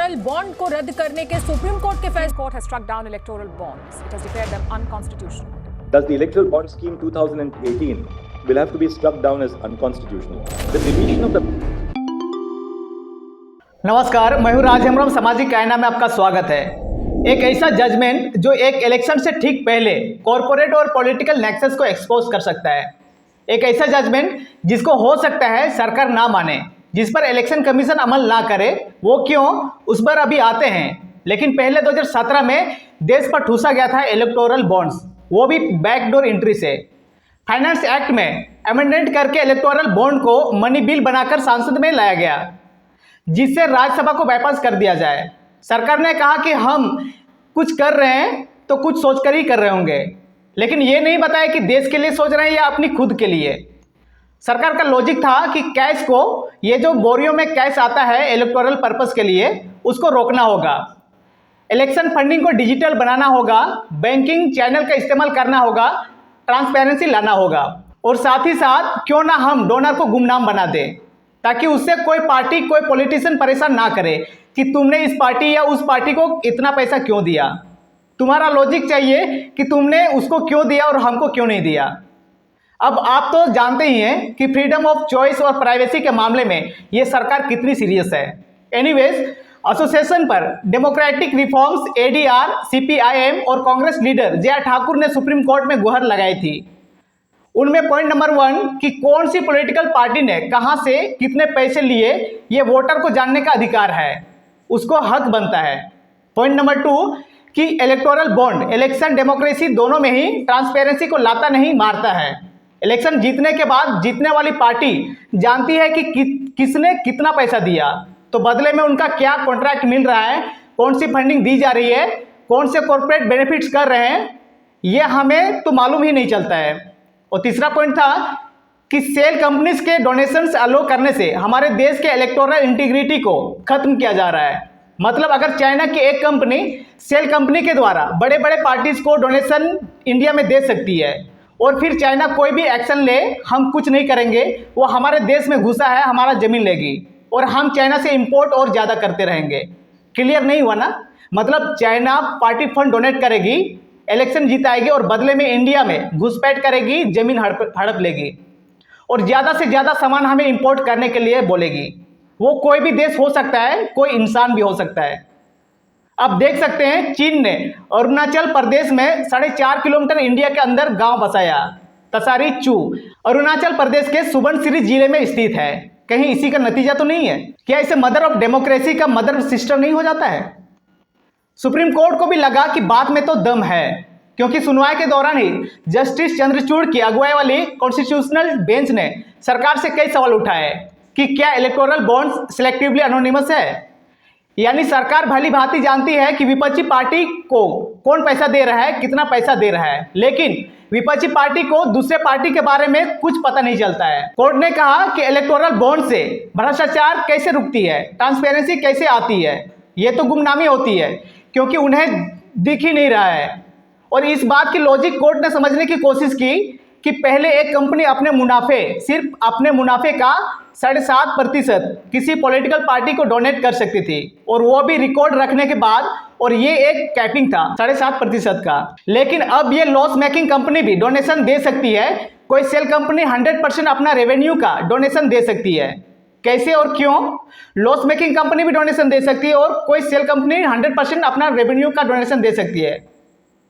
Electoral bond को रद्द करने के सुप्रीम कोर्ट के फैसले court has struck down electoral bonds. It has declared them unconstitutional. Thus, the electoral bond scheme 2018 will have to be struck down as unconstitutional. The deletion of the नमस्कार, मैं हूं राज हेम्ब्रम. सामाजिक कायना में आपका स्वागत है. एक ऐसा जजमेंट जो एक इलेक्शन से ठीक पहले कॉरपोरेट और पॉलिटिकल नेक्सस को एक्सपोज कर सकता है. एक ऐसा जजमेंट जिसको हो सकता है सरकार ना माने, जिस पर इलेक्शन कमीशन अमल ना करे. वो क्यों, उस पर अभी आते हैं. लेकिन पहले 2017 में देश पर ठूसा गया था इलेक्टोरल बॉन्ड्स, वो भी बैकडोर एंट्री से. फाइनेंस एक्ट में अमेंडमेंट करके इलेक्टोरल बॉन्ड को मनी बिल बनाकर संसद में लाया गया, जिससे राज्यसभा को बाईपास कर दिया जाए. सरकार ने कहा कि हम कुछ कर रहे हैं तो कुछ सोचकर ही कर रहे होंगे, लेकिन ये नहीं बताया कि देश के लिए सोच रहे हैं या अपनी खुद के लिए. सरकार का लॉजिक था कि कैश को, ये जो बोरियों में कैश आता है इलेक्टोरल पर्पस के लिए, उसको रोकना होगा. इलेक्शन फंडिंग को डिजिटल बनाना होगा, बैंकिंग चैनल का इस्तेमाल करना होगा, ट्रांसपेरेंसी लाना होगा, और साथ ही साथ क्यों ना हम डोनर को गुमनाम बना दें, ताकि उससे कोई पार्टी, कोई पॉलिटिशियन परेशान ना करे कि तुमने इस पार्टी या उस पार्टी को इतना पैसा क्यों दिया. तुम्हारा लॉजिक चाहिए कि तुमने उसको क्यों दिया और हमको क्यों नहीं दिया. अब आप तो जानते ही हैं कि फ्रीडम ऑफ चॉइस और प्राइवेसी के मामले में ये सरकार कितनी सीरियस है. एनीवेज, एसोसिएशन पर डेमोक्रेटिक रिफॉर्म्स एडीआर, सीपीआईएम और Congress leader J are Thakur ने सुप्रीम कोर्ट में गुहार लगाई थी. उनमें पॉइंट नंबर 1 कि कौन सी पॉलिटिकल पार्टी ने कहां से कितने पैसे लिए, ये वोटर को जानने का अधिकार है, उसको हक बनता है. पॉइंट नंबर 2 कि इलेक्टोरल बॉन्ड इलेक्शन डेमोक्रेसी दोनों में ही ट्रांसपेरेंसी को लाता नहीं, मारता है. इलेक्शन जीतने के बाद जीतने वाली पार्टी जानती है कि किसने कितना पैसा दिया, तो बदले में उनका क्या कॉन्ट्रैक्ट मिल रहा है, कौन सी फंडिंग दी जा रही है, कौन से कॉर्पोरेट बेनिफिट्स कर रहे हैं, ये हमें तो मालूम ही नहीं चलता है. और तीसरा पॉइंट था कि सेल कंपनीज के डोनेशंस अलो करने से हमारे देश के इलेक्टोरल इंटीग्रिटी को खत्म किया जा रहा है. मतलब अगर चाइना की एक कंपनी सेल कंपनी के द्वारा बड़े बड़े पार्टीज को डोनेशन इंडिया में दे सकती है, और फिर चाइना कोई भी एक्शन ले, हम कुछ नहीं करेंगे, वो हमारे देश में घुसा है, हमारा जमीन लेगी, और हम चाइना से इंपोर्ट और ज़्यादा करते रहेंगे. क्लियर नहीं हुआ ना. मतलब चाइना पार्टी फंड डोनेट करेगी, इलेक्शन जीताएगी, और बदले में इंडिया में घुसपैठ करेगी, जमीन हड़प लेगी, और ज़्यादा से ज़्यादा सामान हमें इंपोर्ट करने के लिए बोलेगी. वो कोई भी देश हो सकता है, कोई इंसान भी हो सकता है. अब देख सकते हैं चीन ने अरुणाचल प्रदेश में 4.5 किलोमीटर इंडिया के अंदर गांव बसाया, तसारी चू. अरुणाचल प्रदेश के सुबनसिरी जिले में स्थित है. कहीं इसी का नतीजा तो नहीं है? क्या इसे मदर ऑफ डेमोक्रेसी का मदर सिस्टर नहीं हो जाता है? सुप्रीम कोर्ट को भी लगा कि बात में तो दम है, क्योंकि सुनवाई के दौरान ही जस्टिस चंद्रचूड़ की अगुवाई वाली कॉन्स्टिट्यूशनल बेंच ने सरकार से कई सवाल उठाए कि क्या इलेक्टोरल बॉन्ड्स सिलेक्टिवली एनोनिमस है. यानी सरकार भली भांति जानती है कि विपक्षी पार्टी को कौन पैसा दे रहा है, कितना पैसा दे रहा है, लेकिन विपक्षी पार्टी को दूसरे पार्टी के बारे में कुछ पता नहीं चलता है. कोर्ट ने कहा कि इलेक्टोरल बॉन्ड से भ्रष्टाचार कैसे रुकती है, ट्रांसपेरेंसी कैसे आती है, ये तो गुमनामी होती है, क्योंकि उन्हें दिख ही नहीं रहा है. और इस बात की लॉजिक कोर्ट ने समझने की कोशिश की कि पहले एक कंपनी अपने मुनाफे, सिर्फ अपने मुनाफे का 7.5% किसी पॉलिटिकल पार्टी को डोनेट कर सकती थी, और वो भी रिकॉर्ड रखने के बाद, और ये एक कैपिंग था 7.5% का. लेकिन अब ये लॉस मेकिंग कंपनी भी डोनेशन दे सकती है. कोई सेल कंपनी 100% अपना रेवेन्यू का डोनेशन दे सकती है. कैसे और क्यों? लॉस मेकिंग कंपनी भी डोनेशन दे सकती है, और कोई सेल कंपनी 100% अपना रेवेन्यू का डोनेशन दे सकती है.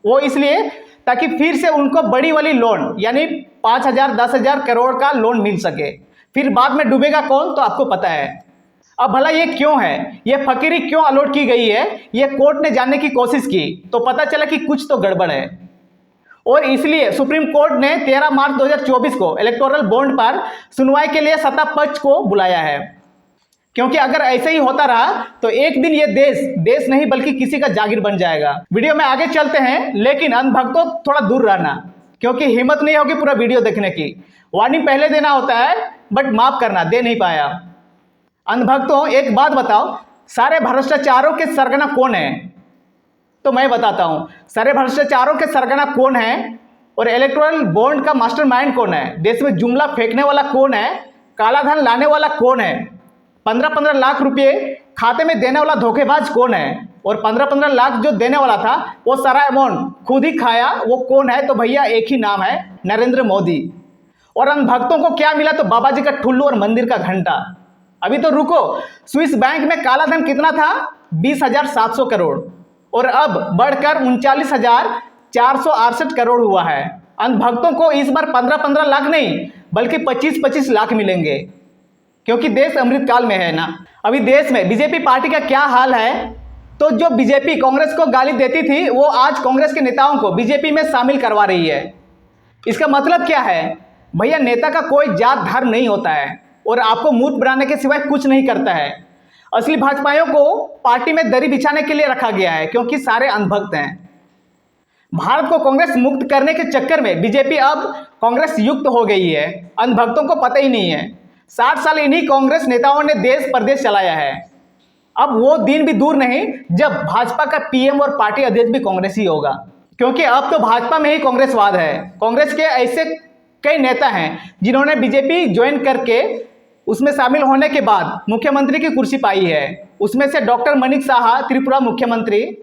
वो इसलिए ताकि फिर से उनको बड़ी वाली लोन, यानी 5,000 10,000 करोड़ का लोन मिल सके. फिर बाद में डूबेगा कौन, तो आपको पता है. अब भला ये क्यों है, ये फकीरी क्यों अलॉट की गई है, ये कोर्ट ने जानने की कोशिश की, तो पता चला कि कुछ तो गड़बड़ है. और इसलिए सुप्रीम कोर्ट ने 13 मार्च 2024 को इलेक्टोरल बॉन्ड पर सुनवाई के लिए सत्ता पक्ष को बुलाया है. क्योंकि अगर ऐसे ही होता रहा तो एक दिन ये देश नहीं बल्कि किसी का जागीर बन जाएगा. वीडियो में आगे चलते हैं, लेकिन अंधभक्तों थोड़ा दूर रहना, क्योंकि हिम्मत नहीं होगी पूरा वीडियो देखने की. वार्निंग पहले देना होता है, बट माफ करना, दे नहीं पाया. अंधभक्तों, एक बात बताओ, सारे भ्रष्टाचारों के सरगना कौन है? तो मैं बताता हूं, सारे भ्रष्टाचारों के सरगना कौन है, और इलेक्टोरल बॉन्ड का मास्टरमाइंड कौन है, देश में जुमला फेंकने वाला कौन है, काला धन लाने वाला कौन है, 15-15 लाख रुपये खाते में देने वाला धोखेबाज कौन है, और 15-15 लाख जो देने वाला था वो सारा अमाउंट खुद ही खाया, वो कौन है? तो भैया एक ही नाम है, नरेंद्र मोदी। और अंधभक्तों को क्या मिला? तो बाबा जी का ठुल्लू और मंदिर का घंटा। अभी तो रुको, स्विस बैंक में काला धन कितना था? 20,700 करोड़, और अब बढ़कर 39,468 करोड़ हुआ है। अंधभक्तों को इस बार 15-15 लाख नहीं बल्कि 25-25 लाख मिलेंगे, क्योंकि देश अमृतकाल में है ना। अभी देश में बीजेपी पार्टी का क्या हाल है? तो जो बीजेपी कांग्रेस को गाली देती थी वो आज कांग्रेस के नेताओं को बीजेपी में शामिल करवा रही है। इसका मतलब क्या है? भैया नेता का कोई जात धर्म नहीं होता है और आपको मूर्ख बनाने के सिवाय कुछ नहीं करता है। असली भाजपाइयों को पार्टी में दरी बिछाने के लिए रखा गया है, क्योंकि सारे अंधभक्त हैं। भारत को कांग्रेस मुक्त करने के चक्कर में बीजेपी अब कांग्रेस युक्त हो गई है। अंधभक्तों को पता ही नहीं है, 60 साल इन्हीं कांग्रेस नेताओं ने देश प्रदेश चलाया है। अब वो दिन भी दूर नहीं जब भाजपा का पीएम और पार्टी अध्यक्ष भी कांग्रेस ही होगा, क्योंकि अब तो भाजपा में ही कांग्रेसवाद है। कांग्रेस के ऐसे कई नेता हैं जिन्होंने बीजेपी ज्वाइन करके उसमें शामिल होने के बाद मुख्यमंत्री की कुर्सी पाई है। उसमें से डॉक्टर मणिक साहा त्रिपुरा मुख्यमंत्री,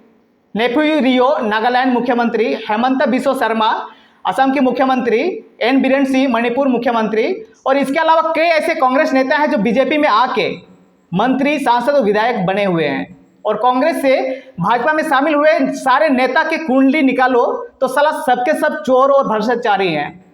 नेफ्यू रियो नागालैंड मुख्यमंत्री, हेमंत बिस्व शर्मा असम के मुख्यमंत्री, एन बीरेन सिंह मणिपुर मुख्यमंत्री, और इसके अलावा कई ऐसे कांग्रेस नेता हैं जो बीजेपी में आके मंत्री, सांसद और विधायक बने हुए हैं। और कांग्रेस से भाजपा में शामिल हुए सारे नेता की कुंडली निकालो तो साला सबके सब चोर और भ्रष्टाचारी हैं।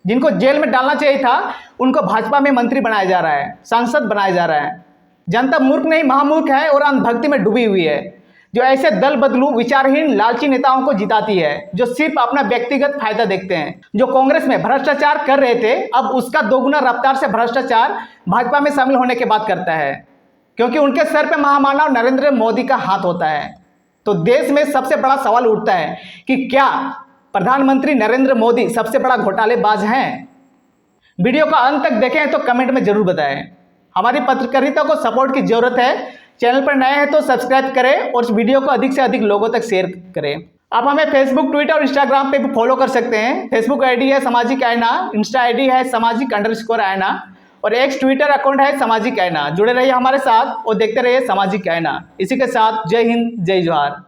जिनको जेल में डालना चाहिए था उनको भाजपा में मंत्री बनाया जा रहा है, सांसद बनाया जा रहा है। जनता मूर्ख नहीं महामूर्ख है और अंधभक्ति में डूबी हुई है, जो ऐसे दल बदलू विचारहीन लालची नेताओं को जिताती है, जो सिर्फ अपना व्यक्तिगत फायदा देखते हैं। जो कांग्रेस में भ्रष्टाचार कर रहे थे अब उसका दोगुना रफ्तार से भ्रष्टाचार भाजपा में शामिल होने के बाद करता है, क्योंकि उनके सर पे महामानव नरेंद्र मोदी का हाथ होता है। तो देश में सबसे बड़ा सवाल उठता है कि क्या प्रधानमंत्री नरेंद्र मोदी सबसे बड़ा घोटालेबाज हैं? वीडियो का अंत तक देखें तो कमेंट में जरूर बताएं। हमारी पत्रकारिता को सपोर्ट की जरूरत है। चैनल पर नए हैं तो सब्सक्राइब करें और इस वीडियो को अधिक से अधिक लोगों तक शेयर करें। आप हमें फेसबुक, ट्विटर और इंस्टाग्राम पे भी फॉलो कर सकते हैं। फेसबुक आईडी है सामाजिक आईना, इंस्टा आईडी है सामाजिक_आईना और एक्स ट्विटर अकाउंट है सामाजिक आईना। जुड़े रहिए हमारे साथ और देखते रहिए सामाजिक आईना। इसी के साथ जय हिंद, जय जोहार।